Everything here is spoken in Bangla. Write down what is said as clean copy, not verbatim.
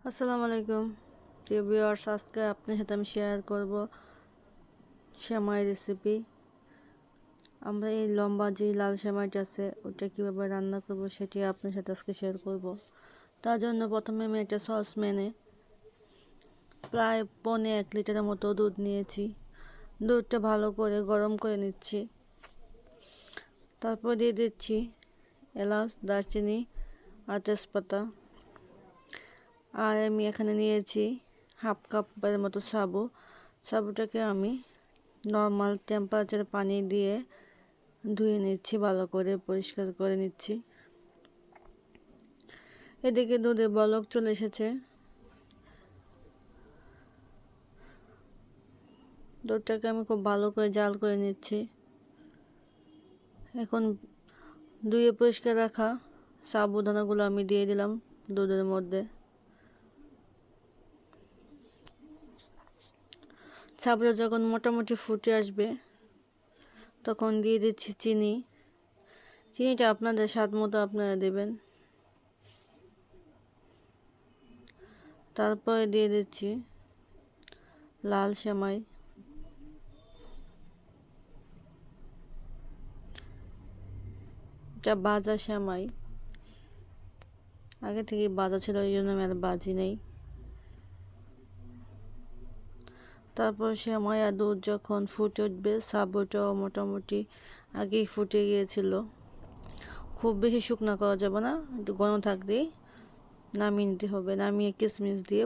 আসসালামু আলাইকুম প্রিয় ভিউয়ার্স, আজকে আপনার সাথে আমি শেয়ার করব সেমাই রেসিপি। আমরা এই লম্বা যে লাল সেমাইটা আছে ওটা কীভাবে রান্না করব সেটি আপনার সাথে আজকে শেয়ার করব। তার জন্য প্রথমে আমি একটা সসপ্যানে প্রায় 1.5 লিটারের মতো দুধ নিয়েছি। দুধটা ভালো করে গরম করে নিচ্ছি। তারপর দিয়ে দিচ্ছি এলাচ, দারচিনি আর তেজপাতা। আর আমি এখানে নিয়েছি হাফ কাপের মতো সাবুটাকে আমি নর্মাল টেম্পারেচারে পানি দিয়ে ধুয়ে নিচ্ছি, ভালো করে পরিষ্কার করে নিচ্ছি। এদিকে দুধে বলক চলে এসেছে। দুধটাকে আমি খুব ভালো করে জাল করে নিচ্ছি। এখন ধুয়ে পরিষ্কার রাখা সাবুদানাগুলো আমি দিয়ে দিলাম দুধের মধ্যে। সাবুটা যখন মোটামুটি ফুটে আসবে তখন দিয়ে দিচ্ছি চিনিটা আপনাদের স্বাদ মতো আপনারা দেবেন। তারপরে দিয়ে দিচ্ছি লাল সেমাই। এটা ভাজা সেমাই, আগে থেকে ভাজা ছিল, এই জন্য আমি আর ভাজি নেই। তারপর সেমাই আর দুধ যখন ফুটে উঠবে, সাবুটাও মোটামুটি আগেই ফুটে গিয়েছিল। খুব বেশি শুকনা করা যাবে না, একটু ঘন থাকলেই নামিয়ে নিতে হবে। নামিয়ে কিশমিশ দিয়ে